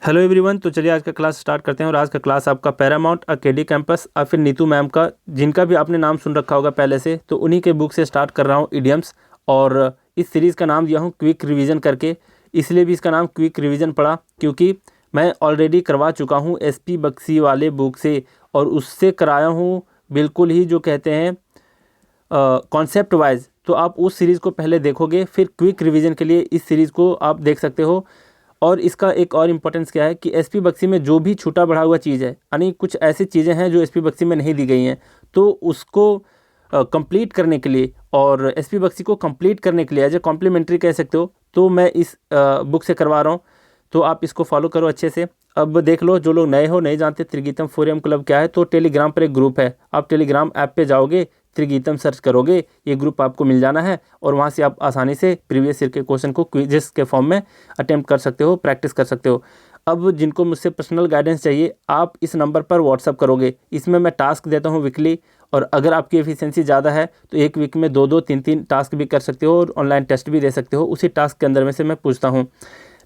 Hello everyone. तो चलिए आज का क्लास स्टार्ट करते हैं। और आज का क्लास आपका पैरामाउंट अकेडी कैंपस और फिर नीतू मैम का, जिनका भी आपने नाम सुन रखा होगा पहले से, तो उन्हीं के बुक से स्टार्ट कर रहा हूँ, इडियम्स। और इस सीरीज़ का नाम दिया हूँ क्विक रिवीजन करके। इसलिए भी इसका नाम क्विक रिवीजन पड़ा क्योंकि मैं ऑलरेडी करवा चुका हूँ एसपी बख्शी वाले बुक से, और उससे कराया हूँ बिल्कुल ही जो कहते हैं कॉन्सेप्ट वाइज। तो आप उस सीरीज़ को पहले देखोगे, फिर क्विक रिवीजन के लिए इस सीरीज़ को आप देख सकते हो। और इसका एक और इम्पोर्टेंस क्या है कि एसपी बख्शी में जो भी छूटा बढ़ा हुआ चीज़ है, यानी कुछ ऐसी चीज़ें हैं जो एसपी बख्शी में नहीं दी गई हैं, तो उसको कंप्लीट करने के लिए और एसपी बख्शी को कंप्लीट करने के लिए एज ए कॉम्प्लीमेंट्री कह सकते हो, तो मैं इस बुक से करवा रहा हूँ। तो आप इसको फॉलो करो अच्छे से। अब देख लो, जो लोग नए हो, नहीं जानते त्रिगीतम फोरम क्लब क्या है, तो टेलीग्राम पर एक ग्रुप है। आप टेलीग्राम ऐप पे जाओगे, त्रिगीतम सर्च करोगे, ये ग्रुप आपको मिल जाना है, और वहाँ से आप आसानी से प्रीवियस ईयर के क्वेश्चन को क्विज़ेस के फॉर्म में अटेम्प्ट कर सकते हो, प्रैक्टिस कर सकते हो। अब जिनको मुझसे पर्सनल गाइडेंस चाहिए, आप इस नंबर पर व्हाट्सअप करोगे। इसमें मैं टास्क देता हूँ वीकली, और अगर आपकी एफिशिएंसी ज़्यादा है तो एक वीक में 2-2, 3-3 टास्क भी कर सकते हो, और ऑनलाइन टेस्ट भी दे सकते हो। उसी टास्क के अंदर में से मैं पूछता हूँ।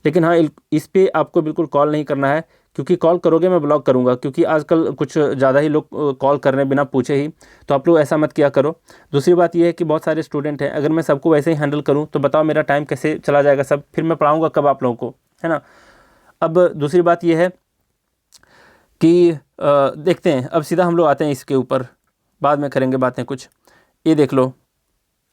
लेकिन हाँ, इस पे आपको बिल्कुल कॉल नहीं करना है, क्योंकि कॉल करोगे मैं ब्लॉक करूँगा, क्योंकि आजकल कुछ ज़्यादा ही लोग कॉल कर रहे हैं बिना पूछे ही। तो आप लोग ऐसा मत किया करो। दूसरी बात यह है कि बहुत सारे स्टूडेंट हैं, अगर मैं सबको वैसे ही हैंडल करूँ तो बताओ मेरा टाइम कैसे चला जाएगा सब, फिर मैं पढ़ाऊँगा कब आप लोगों को, है ना। अब दूसरी बात यह है कि देखते हैं, अब सीधा हम लोग आते हैं इसके ऊपर, बाद में करेंगे बातें कुछ। ये देख लो,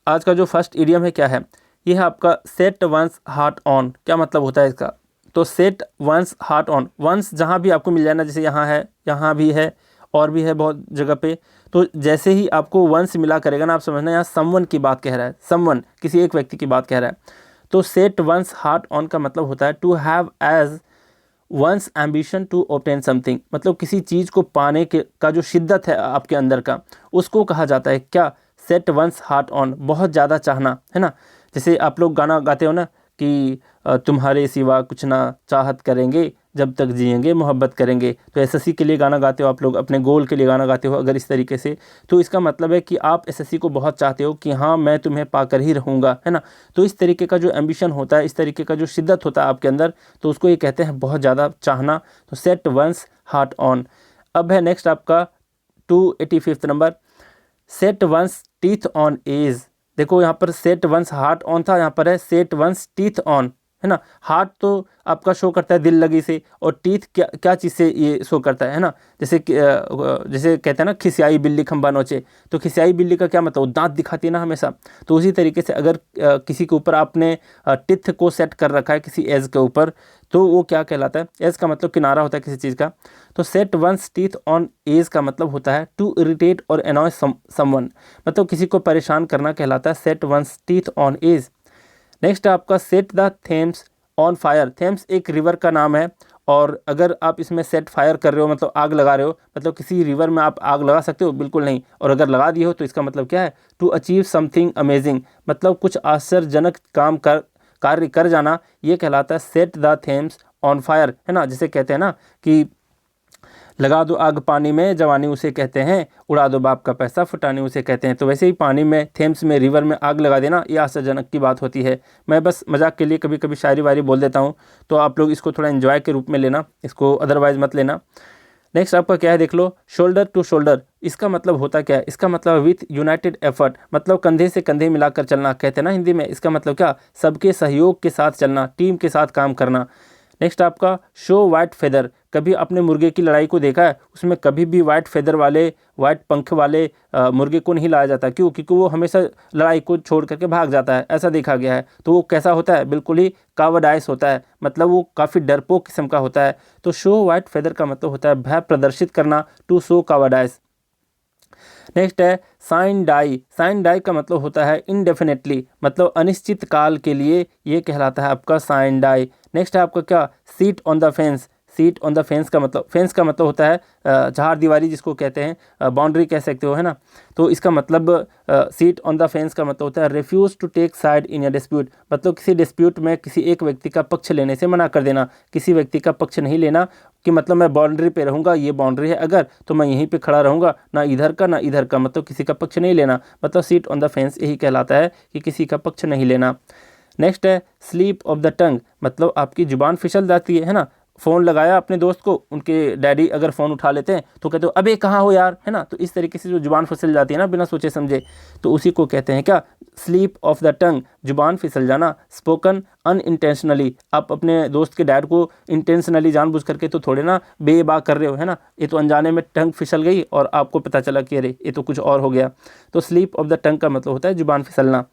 आज का जो फर्स्ट इडियम है क्या है, ये है आपका सेट वंस हार्ट ऑन। क्या मतलब होता है इसका? तो set one's heart on, once जहाँ भी आपको मिल जाए ना, जैसे यहाँ है, यहाँ भी है, और भी है बहुत जगह पे। तो जैसे ही आपको वंस मिला करेगा ना, आप समझना यहाँ समवन की बात कह रहा है, समवन किसी एक व्यक्ति की बात कह रहा है। तो सेट वंस हार्ट ऑन का मतलब होता है to have as one's ambition to obtain something. मतलब किसी चीज़ को पाने के का जो शिद्दत है आपके अंदर का, उसको कहा जाता है क्या? सेट वंस हार्ट ऑन, बहुत ज़्यादा चाहना, है ना। जैसे आप लोग गाना गाते हो ना कि तुम्हारे सिवा कुछ ना चाहत करेंगे, जब तक जिएंगे मोहब्बत करेंगे। तो एसएससी के लिए गाना गाते हो आप लोग, अपने गोल के लिए गाना गाते हो अगर इस तरीके से, तो इसका मतलब है कि आप एसएससी को बहुत चाहते हो कि हाँ मैं तुम्हें पाकर ही रहूँगा, है ना। तो इस तरीके का जो एम्बिशन होता है, इस तरीके का जो शिद्दत होता है आपके अंदर, तो उसको ये कहते हैं बहुत ज़्यादा चाहना। तो सेट वंस हार्ट ऑन। अब है नेक्स्ट आपका 285 number, set one's teeth on edge. देखो यहाँ पर सेट वंस हार्ट ऑन था, यहाँ पर है सेट वंस टीथ ऑन, है ना। हार्ट तो आपका शो करता है दिल लगी से, और टीथ क्या क्या चीज़ से ये शो करता है ना। जैसे कहते हैं ना, खिसियाई बिल्ली खंबा नोचे। तो खिसियाई बिल्ली का क्या मतलब? दांत दिखाती है ना हमेशा। तो उसी तरीके से अगर किसी के ऊपर आपने टिथ को सेट कर रखा है किसी एज के ऊपर, तो वो क्या कहलाता है? एज का मतलब किनारा होता है किसी चीज़ का। तो set one's teeth on edge का मतलब होता है टू इरिटेट और एनॉय समवन, मतलब किसी को परेशान करना कहलाता है set one's teeth on edge. Next है आपका set the Thames on fire. Thames एक रिवर का नाम है, और अगर आप इसमें सेट फायर कर रहे हो मतलब आग लगा रहे हो, मतलब किसी रिवर में आप आग लगा सकते हो? बिल्कुल नहीं। और अगर लगा दिए हो तो इसका मतलब क्या है? टू अचीव समथिंग अमेजिंग, मतलब कुछ आश्चर्यजनक कार्य कर जाना, ये कहलाता है set the Thames on fire, है ना। जैसे कहते हैं ना कि लगा दो आग पानी में, जवानी उसे कहते हैं, उड़ा दो बाप का पैसा, फुटानी उसे कहते हैं। तो वैसे ही पानी में, थेम्स में, रिवर में आग लगा देना, ये आश्चर्यजनक की बात होती है। मैं बस मजाक के लिए कभी कभी शायरी वायरी बोल देता हूँ, तो आप लोग इसको थोड़ा एंजॉय के रूप में लेना, इसको अदरवाइज मत लेना। नेक्स्ट आपका क्या है, देख लो, शोल्डर टू शोल्डर। इसका मतलब होता क्या है? इसका मतलब विथ यूनाइटेड एफर्ट, मतलब कंधे से कंधे मिलाकर चलना कहते हैं ना हिंदी में। इसका मतलब क्या? सबके सहयोग के साथ चलना, टीम के साथ काम करना। नेक्स्ट आपका शो वाइट फेदर। कभी आपने मुर्गे की लड़ाई को देखा है? उसमें कभी भी वाइट फेदर वाले, वाइट पंख वाले मुर्गे को नहीं लाया जाता। क्यों? क्योंकि वो हमेशा लड़ाई को छोड़ करके भाग जाता है, ऐसा देखा गया है। तो वो कैसा होता है? बिल्कुल ही कावर्डाइस होता है, मतलब वो काफ़ी डरपोक किस्म का होता है। तो शो वाइट फेदर का मतलब होता है भय प्रदर्शित करना, टू शो कावर्डाइस। नेक्स्ट है साइन डाई। साइन डाई का मतलब होता है इनडेफिनेटली, मतलब अनिश्चित काल के लिए, ये कहलाता है आपका साइन डाई। नेक्स्ट है आपका क्या? Seat on the fence. Seat on the fence का मतलब, फेंस का मतलब होता है चार दीवारी जिसको कहते हैं, बाउंड्री कह सकते हो, है ना। तो इसका मतलब सीट ऑन द फेंस का मतलब होता है refuse to take side in a dispute, मतलब किसी डिस्प्यूट में किसी एक व्यक्ति का पक्ष लेने से मना कर देना। किसी व्यक्ति का पक्ष नहीं लेना कि मतलब मैं बाउंड्री पे रहूँगा, ये बाउंड्री है अगर, तो मैं यहीं पे खड़ा रहूँगा, ना इधर का ना इधर का, मतलब किसी का पक्ष नहीं लेना। मतलब सीट ऑन द फेंस यही कहलाता है कि किसी का पक्ष नहीं लेना। नेक्स्ट है स्लीप ऑफ द टंग, मतलब आपकी जुबान फिसल जाती है ना। फ़ोन लगाया अपने दोस्त को, उनके डैडी अगर फ़ोन उठा लेते हैं तो कहते हो अबे कहाँ हो यार, है ना। तो इस तरीके से जो जुबान फिसल जाती है ना बिना सोचे समझे, तो उसी को कहते हैं क्या, स्लीप ऑफ द टंग, जुबान फिसल जाना। स्पोकन अनइंटेंशनली, आप अपने दोस्त के डैड को इंटेंशनली जानबूझ करके तो थोड़े ना बेबाक कर रहे हो, है ना। ये तो अनजाने में टंग फिसल गई और आपको पता चला कि अरे ये तो कुछ और हो गया। तो स्लीप ऑफ द टंग का मतलब होता है जुबान फिसलना।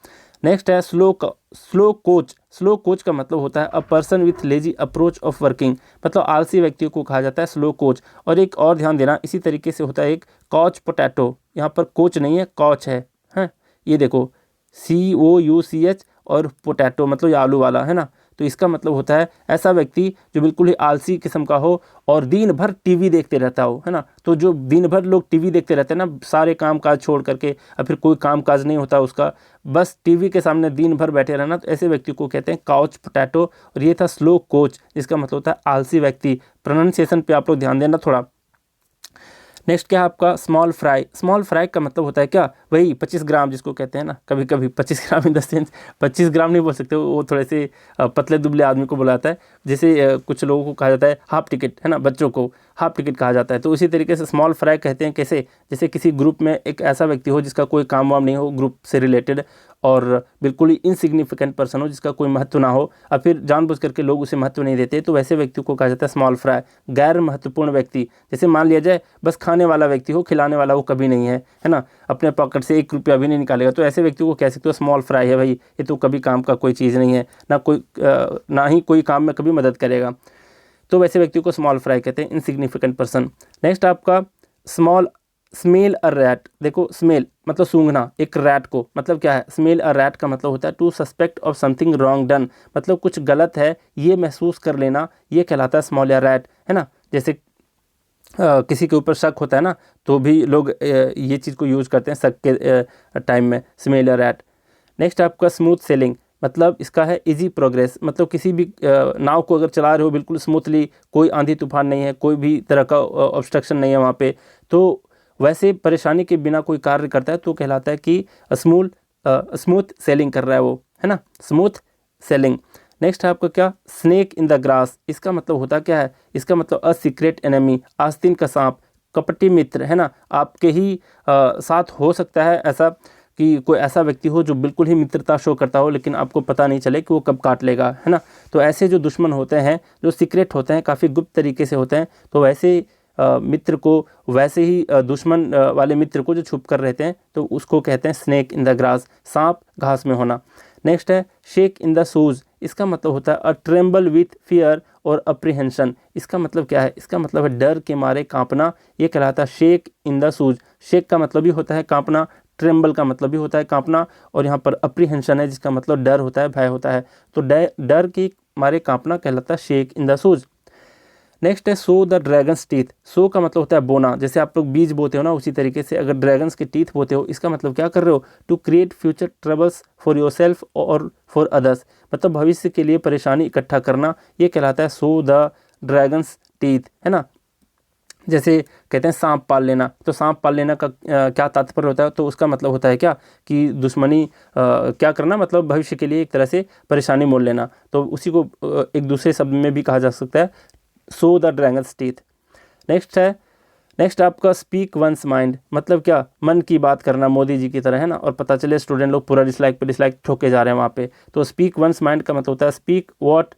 नेक्स्ट है स्लो कोच। स्लो कोच का मतलब होता है a person with lazy approach of working, मतलब आलसी व्यक्ति को कहा जाता है स्लो कोच। और एक और ध्यान देना, इसी तरीके से होता है एक कॉच पोटैटो, यहाँ पर कोच नहीं है कॉच है, हैं। ये देखो COUCH और पोटैटो मतलब ये आलू वाला, है ना। तो इसका मतलब होता है ऐसा व्यक्ति जो बिल्कुल ही आलसी किस्म का हो और दिन भर टीवी देखते रहता हो, है ना। तो जो दिन भर लोग टीवी देखते रहते हैं ना, सारे काम काज छोड़ करके, और फिर कोई काम काज नहीं होता उसका, बस टीवी के सामने दिन भर बैठे रहना, तो ऐसे व्यक्ति को कहते हैं काउच पोटैटो। और ये था स्लो कोच, जिसका मतलब होता है आलसी व्यक्ति। प्रोनाउंसिएशन पे आप लोग ध्यान देना थोड़ा। नेक्स्ट क्या है आपका स्मॉल फ्राई। स्मॉल फ्राई का मतलब होता है क्या, वही 25 ग्राम जिसको कहते हैं ना, कभी कभी 25 ग्राम इन द सेंस 25 ग्राम नहीं बोल सकते, वो थोड़े से पतले दुबले आदमी को बुलाता है। जैसे कुछ लोगों को कहा जाता है हाफ टिकट, है ना, बच्चों को हाफ टिकट कहा जाता है। तो उसी तरीके से स्मॉल फ्राई कहते हैं कैसे, जैसे किसी ग्रुप में एक ऐसा व्यक्ति हो जिसका कोई काम वाम नहीं हो ग्रुप से रिलेटेड, और बिल्कुल ही इनसिग्निफिकेंट पर्सन हो जिसका कोई महत्व ना हो, और फिर जानबूझ करके लोग उसे महत्व नहीं देते, तो वैसे व्यक्ति को कहा जाता है स्मॉल फ्राई। गैर महत्वपूर्ण व्यक्ति, जैसे मान लिया जाए बस खाने वाला व्यक्ति हो, खिलाने वाला वो कभी नहीं है ना, अपने पॉकेट से 1 रुपया भी नहीं निकालेगा, तो ऐसे व्यक्ति को कह सकते हो स्मॉल फ्राई है भाई, ये तो कभी काम का कोई चीज़ नहीं है, ना ही कोई काम में कभी मदद करेगा। तो वैसे व्यक्ति को स्मॉल फ्राई कहते हैं, इनसिग्निफिकेंट पर्सन। नेक्स्ट आपका स्मेल अ रैट। देखो स्मेल मतलब सूंघना, एक रैट को मतलब क्या है, स्मेल अ रैट का मतलब होता है to suspect of something wrong done, मतलब कुछ गलत है ये महसूस कर लेना, ये कहलाता है स्मॉल या रैट, है ना। जैसे किसी के ऊपर शक होता है ना, तो भी लोग ये चीज़ को यूज करते हैं शक के टाइम में, स्मेल या रैट। नेक्स्ट आपका स्मूथ सेलिंग, मतलब इसका है इजी प्रोग्रेस, मतलब किसी भी नाव को अगर चला रहे हो बिल्कुल स्मूथली, कोई आंधी तूफान नहीं है, कोई भी तरह का ऑब्स्ट्रक्शन नहीं है वहाँ पे, तो वैसे परेशानी के बिना कोई कार्य करता है तो कहलाता है कि स्मूथ सेलिंग कर रहा है वो, है ना, स्मूथ सेलिंग। नेक्स्ट है आपका क्या, स्नेक इन द ग्रास। इसका मतलब होता क्या है, इसका मतलब अ सीक्रेट एनिमी, आस्तीन का सांप, कपटी मित्र, है ना। आपके ही साथ हो सकता है ऐसा कि कोई ऐसा व्यक्ति हो जो बिल्कुल ही मित्रता शो करता हो, लेकिन आपको पता नहीं चले कि वो कब काट लेगा, है ना। तो ऐसे जो दुश्मन होते हैं जो सीक्रेट होते हैं, काफ़ी गुप्त तरीके से होते हैं, तो वैसे मित्र को, वैसे ही दुश्मन वाले मित्र को जो छुप कर रहते हैं, तो उसको कहते हैं स्नेक इन द ग्रास, सांप घास में होना। नेक्स्ट है शेक इन द शूज़। इसका मतलब होता है अ ट्रेम्बल विथ फियर और अप्रीहेंशन। इसका मतलब क्या है, इसका मतलब है डर के मारे कांपना, ये कहलाता है shake in the shoes. Shake का मतलब भी होता है कांपना, ट्रेम्बल का मतलब भी होता है कांपना, और यहाँ पर अप्रीहेंशन है जिसका मतलब डर होता है, भय होता है, तो डर के मारे कांपना कहलाता है shake in the shoes. Next है सो द ड्रैगन्स टीथ। सो का मतलब होता है बोना, जैसे आप लोग बीज बोते हो ना, उसी तरीके से अगर ड्रैगन्स के टीथ बोते हो, इसका मतलब क्या कर रहे हो, to create future troubles for yourself और फॉर अदर्स, मतलब भविष्य के लिए परेशानी इकट्ठा करना, ये कहलाता है सो द ड्रैगन्स टीथ, है ना। जैसे कहते हैं सांप पाल लेना, तो सांप पाल लेना का क्या तात्पर्य होता है, तो उसका मतलब होता है क्या कि दुश्मनी क्या करना, मतलब भविष्य के लिए एक तरह से परेशानी मोल लेना, तो उसी को एक दूसरे शब्द में भी कहा जा सकता है so the dragons teeth. Next आपका स्पीक वंस माइंड, मतलब क्या, मन की बात करना, मोदी जी की तरह, है ना। और पता चले स्टूडेंट लोग पूरा डिसलाइक पे डिसलाइक ठोके जा रहे हैं वहाँ पे, तो स्पीक वंस माइंड का मतलब होता है speak what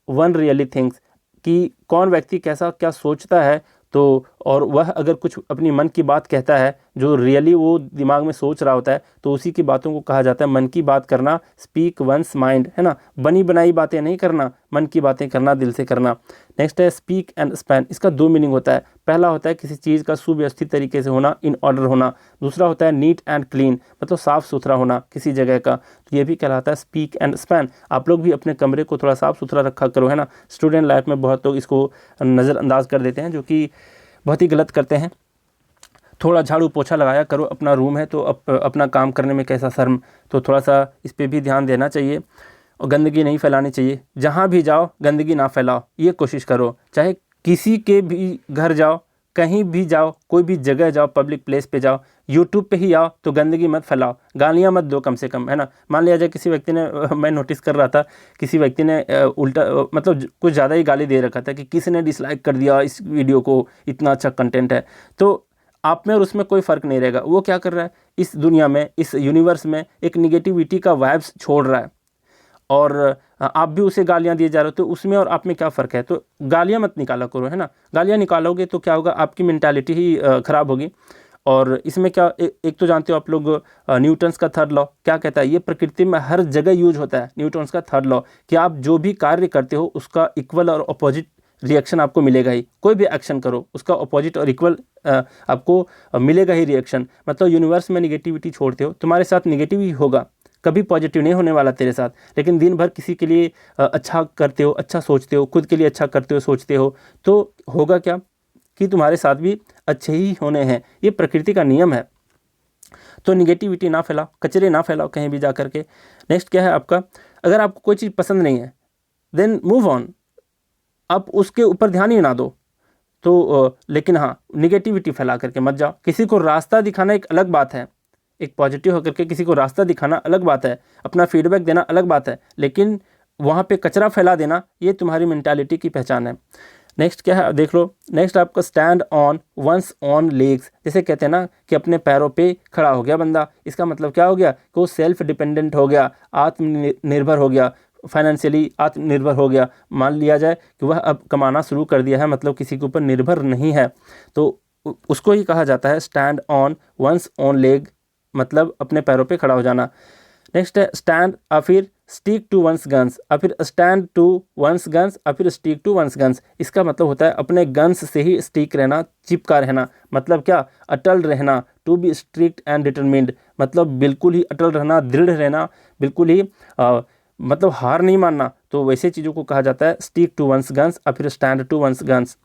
one really thinks, कि कौन व्यक्ति कैसा क्या सोचता है, तो और वह अगर कुछ अपनी मन की बात कहता है जो रियली वो दिमाग में सोच रहा होता है, तो उसी की बातों को कहा जाता है मन की बात करना, स्पीक वंस माइंड, है ना। बनी बनाई बातें नहीं करना, मन की बातें करना, दिल से करना। नेक्स्ट है स्पीक एंड स्पैन। इसका 2 मीनिंग होता है, पहला होता है किसी चीज़ का सुव्यवस्थित तरीके से होना, इन ऑर्डर होना, दूसरा होता है नीट एंड क्लीन, मतलब साफ़ सुथरा होना किसी जगह का, तो ये भी कहलाता है स्पीक एंड स्पैन। आप लोग भी अपने कमरे को थोड़ा साफ़ सुथरा रखा करो, है ना। स्टूडेंट लाइफ में बहुत लोग इसको नज़रअंदाज कर देते हैं, जो कि बहुत ही गलत करते हैं। थोड़ा झाड़ू पोछा लगाया करो, अपना रूम है तो अपना काम करने में कैसा शर्म, तो थोड़ा सा इस पे भी ध्यान देना चाहिए, और गंदगी नहीं फैलानी चाहिए। जहाँ भी जाओ गंदगी ना फैलाओ, ये कोशिश करो, चाहे किसी के भी घर जाओ, कहीं भी जाओ, कोई भी जगह जाओ, पब्लिक प्लेस पे जाओ, यूट्यूब पे ही आओ तो गंदगी मत फैलाओ, गालियाँ मत दो कम से कम, है ना। मान लिया जाए किसी व्यक्ति ने मैं नोटिस कर रहा था, किसी व्यक्ति ने उल्टा मतलब कुछ ज़्यादा ही गाली दे रखा था कि किसी ने डिसलाइक कर दिया इस वीडियो को, इतना अच्छा कंटेंट है। तो आप में और उसमें कोई फ़र्क नहीं रहेगा। वो क्या कर रहा है, इस दुनिया में, इस यूनिवर्स में एक निगेटिविटी का वाइब्स छोड़ रहा है, और आप भी उसे गालियां दिए जा रहे हो, तो उसमें और आप में क्या फ़र्क है। तो गालियां मत निकाला करो, है ना। गालियां निकालोगे तो क्या होगा, आपकी मेंटालिटी ही ख़राब होगी। और इसमें क्या, एक तो जानते हो आप लोग न्यूटन्स का थर्ड लॉ क्या कहता है, ये प्रकृति में हर जगह यूज होता है, न्यूटन्स का थर्ड लॉ, कि आप जो भी कार्य करते हो उसका इक्वल और अपोजिट रिएक्शन आपको मिलेगा ही। कोई भी एक्शन करो उसका अपोजिट और इक्वल आपको मिलेगा ही रिएक्शन। मतलब यूनिवर्स में निगेटिविटी छोड़ते हो, तुम्हारे साथ निगेटिव ही होगा, कभी पॉजिटिव नहीं होने वाला तेरे साथ। लेकिन दिन भर किसी के लिए अच्छा करते हो, अच्छा सोचते हो, खुद के लिए अच्छा करते हो, सोचते हो, तो होगा क्या कि तुम्हारे साथ भी अच्छे ही होने हैं। ये प्रकृति का नियम है। तो निगेटिविटी ना फैलाओ, कचरे ना फैलाओ कहीं भी जा करके। नेक्स्ट क्या है आपका, अगर आपको कोई चीज़ पसंद नहीं है देन मूव ऑन, आप उसके ऊपर ध्यान ही ना दो। तो लेकिन हाँ, निगेटिविटी फैला करके मत जाओ। किसी को रास्ता दिखाना एक अलग बात है, एक पॉजिटिव होकर के किसी को रास्ता दिखाना अलग बात है, अपना फीडबैक देना अलग बात है, लेकिन वहाँ पे कचरा फैला देना ये तुम्हारी मेंटालिटी की पहचान है। नेक्स्ट क्या है देख लो, नेक्स्ट आपका stand on one's own legs. जैसे कहते हैं ना कि अपने पैरों पे खड़ा हो गया बंदा, इसका मतलब क्या हो गया कि वो सेल्फ डिपेंडेंट हो गया, आत्मनिर्भर हो गया, फाइनेंशियली आत्मनिर्भर हो गया। मान लिया जाए कि वह अब कमाना शुरू कर दिया है, मतलब किसी के ऊपर निर्भर नहीं है, तो उसको ही कहा जाता है stand on one's own leg, मतलब अपने पैरों पे खड़ा हो जाना। नेक्स्ट है स्टैंड और फिर स्टिक टू वंस गन्स, और फिर स्टैंड टू वंस गन्स, और फिर स्टिक टू वंस गन्स। इसका मतलब होता है अपने गन्स से ही स्टिक रहना, चिपका रहना, मतलब क्या, अटल रहना। To be strict and determined, मतलब बिल्कुल ही अटल रहना, दृढ़ रहना, बिल्कुल ही मतलब हार नहीं मानना। तो वैसे चीज़ों को कहा जाता है स्टिक टू वंस गन्स और फिर stand to one's guns.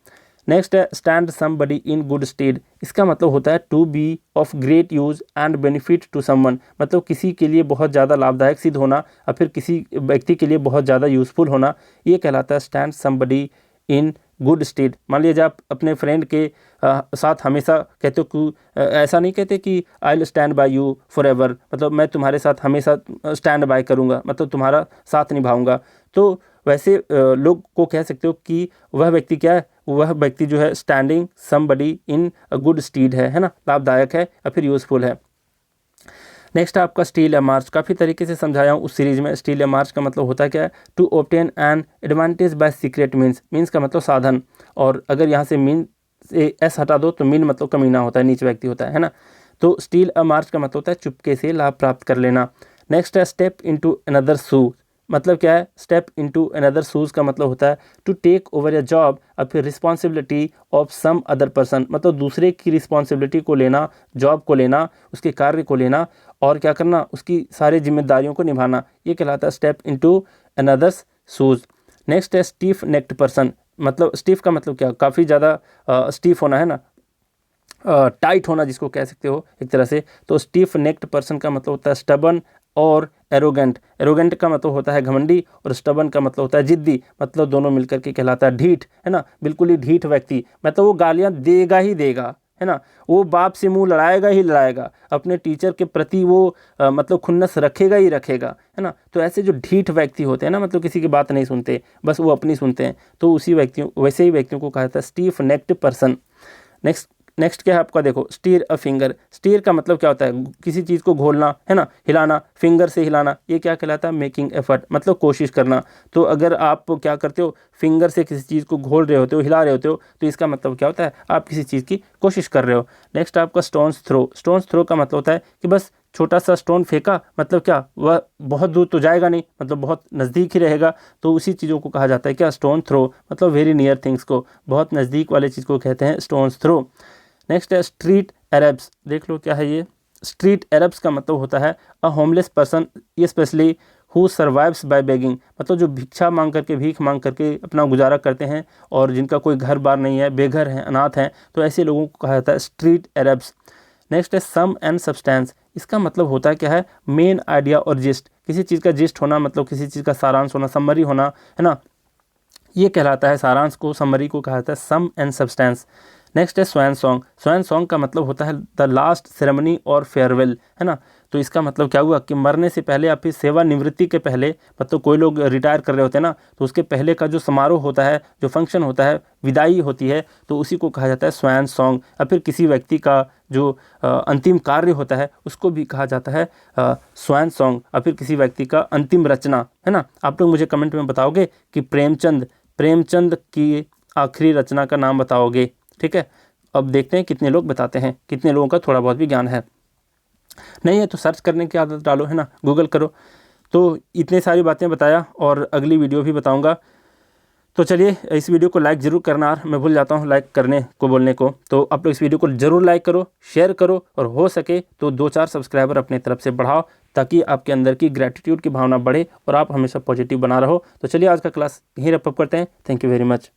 Next है stand somebody in good stead. इसका मतलब होता है to be of great use and benefit to someone, मतलब किसी के लिए बहुत ज़्यादा लाभदायक सिद्ध होना और फिर किसी व्यक्ति के लिए बहुत ज़्यादा यूज़फुल होना, ये कहलाता है stand somebody in good stead. मान लीजिए आप अपने फ्रेंड के साथ हमेशा कहते हो कि ऐसा नहीं कहते कि I will stand by you for ever, मतलब मैं तुम्हारे साथ हमेशा स्टैंड बाय करूँगा, मतलब तुम्हारा साथ निभाऊंगा। तो वैसे लोग को कह सकते हो कि वह व्यक्ति क्या है, वह व्यक्ति जो है standing somebody in a good stead है ना, लाभदायक है या फिर यूज़फुल है। नेक्स्ट आपका स्टील या मार्च, काफ़ी तरीके से समझाया हूँ उस सीरीज में। स्टील या मार्च का मतलब होता है क्या है, to obtain an advantage by secret means. Means का मतलब साधन, और अगर यहाँ से मीन से एस हटा दो तो मीन मतलब कमीना होता है, नीच व्यक्ति होता है ना। तो स्टील अ मार्च का मतलब होता है चुपके से लाभ प्राप्त कर लेना। नेक्स्ट है स्टेप इनटू अनदर शू, मतलब क्या है, स्टेप इनटू अनदर शूज़ का मतलब होता है to take over a job और फिर responsibility of some other person, मतलब दूसरे की रिस्पॉन्सिबिलिटी को लेना, जॉब को लेना, उसके कार्य को लेना और क्या करना, उसकी सारी जिम्मेदारियों को निभाना, ये कहलाता है step into another's shoes. Next है स्टीफ नेक्ड पर्सन, मतलब स्टीफ का मतलब क्या, काफ़ी ज़्यादा स्टीफ होना है ना, टाइट होना जिसको कह सकते हो एक तरह से। तो स्टीफ नेक्ड पर्सन का मतलब होता है स्टबन और एरोगेंट। एरोगेंट का मतलब होता है घमंडी और स्टबन का मतलब होता है जिद्दी, मतलब दोनों मिलकर के कहलाता है ढीठ, है ना, बिल्कुल ही ढीठ व्यक्ति। मतलब वो गालियां देगा ही देगा, है ना, वो बाप से मुंह लड़ाएगा ही लड़ाएगा, अपने टीचर के प्रति वो मतलब खुन्नस रखेगा ही रखेगा, है ना। तो ऐसे जो ढीठ व्यक्ति होते हैं ना, मतलब किसी की बात नहीं सुनते, बस वो अपनी सुनते हैं, तो उसी व्यक्तियों, वैसे ही व्यक्तियों को कहा जाता है स्टीफ नेक्ड पर्सन। नेक्स्ट क्या है आपका, देखो स्टीयर अ फिंगर। स्टीयर का मतलब क्या होता है, किसी चीज़ को घोलना, है ना, हिलाना, फिंगर से हिलाना, ये क्या कहलाता है, मेकिंग एफर्ट, मतलब कोशिश करना। तो अगर आप क्या करते हो, फिंगर से किसी चीज़ को घोल रहे होते हो, हिला रहे होते हो, तो इसका मतलब क्या होता है, आप किसी चीज़ की कोशिश कर रहे हो। नेक्स्ट आपका स्टोन्स थ्रो। स्टोन्स थ्रो का मतलब होता है कि बस छोटा सा स्टोन फेंका, मतलब क्या, वह बहुत दूर तो जाएगा नहीं, मतलब बहुत नज़दीक ही रहेगा, तो उसी चीज़ों को कहा जाता है क्या, स्टोन थ्रो, मतलब वेरी नियर थिंग्स को, बहुत नज़दीक वाले चीज़ को कहते हैं स्टोन्स थ्रो। नेक्स्ट है स्ट्रीट अरब्स। देख लो क्या है ये, स्ट्रीट अरब्स का मतलब होता है अ होमलेस पर्सन, ये specially who survives by begging, मतलब जो भिक्षा मांग करके, भीख मांग करके अपना गुजारा करते हैं और जिनका कोई घर बार नहीं है, बेघर हैं, अनाथ हैं, तो ऐसे लोगों को कहा जाता है स्ट्रीट अरब्स। नेक्स्ट है सम एंड सब्सटेंस। इसका मतलब होता है क्या है, मेन आइडिया और जिस्ट, किसी चीज़ का जिस्ट होना, मतलब किसी चीज़ का सारांश होना, समरी होना, है ना, ये कहलाता है, सारांश को, समरी को कहा जाता है सम एंड सब्सटेंस। नेक्स्ट है स्वैन सॉन्ग। स्वैन सॉन्ग का मतलब होता है द लास्ट सेरेमनी और फेयरवेल, है ना। तो इसका मतलब क्या हुआ कि मरने से पहले या फिर सेवानिवृत्ति के पहले, मतलब कोई लोग रिटायर कर रहे होते हैं ना, तो उसके पहले का जो समारोह होता है, जो फंक्शन होता है, विदाई होती है, तो उसी को कहा जाता है स्वैन सॉन्ग। या फिर किसी व्यक्ति का जो अंतिम कार्य होता है उसको भी कहा जाता है स्वैन सॉन्ग, या फिर किसी व्यक्ति का अंतिम रचना, है ना। आप लोग मुझे कमेंट में बताओगे कि प्रेमचंद की आखिरी रचना का नाम बताओगे, ठीक है। अब देखते हैं कितने लोग बताते हैं, कितने लोगों का थोड़ा बहुत भी ज्ञान है। नहीं है तो सर्च करने की आदत डालो, है ना, गूगल करो। तो इतने सारी बातें बताया और अगली वीडियो भी बताऊंगा। तो चलिए इस वीडियो को लाइक ज़रूर करना, यार मैं भूल जाता हूँ लाइक करने को बोलने को। तो आप लोग इस वीडियो को ज़रूर लाइक करो, शेयर करो, और हो सके तो 2-4 सब्सक्राइबर अपने तरफ से बढ़ाओ, ताकि आपके अंदर की ग्रैटिट्यूड की भावना बढ़े और आप हमेशा पॉजिटिव बना रहो। तो चलिए आज का क्लास यहीं रैप अप करते हैं। Thank you very much.